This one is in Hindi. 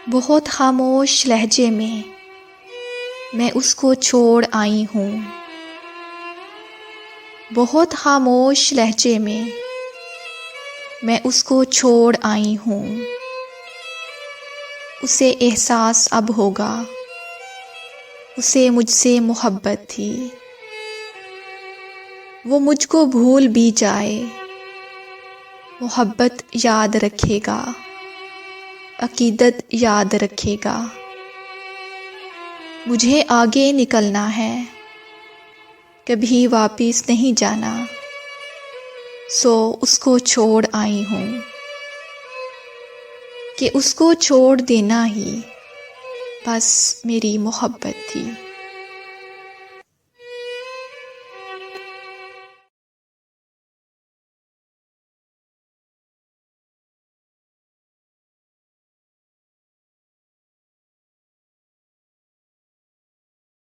बहुत खामोश लहजे में मैं उसको छोड़ आई हूँ। बहुत खामोश लहजे में मैं उसको छोड़ आई हूँ। उसे एहसास अब होगा, उसे मुझसे मोहब्बत थी। वो मुझको भूल भी जाए, मोहब्बत याद रखेगा, अकीदत याद रखेगा। मुझे आगे निकलना है, कभी वापिस नहीं जाना, सो उसको छोड़ आई हूँ। कि उसको छोड़ देना ही बस मेरी मोहब्बत थी।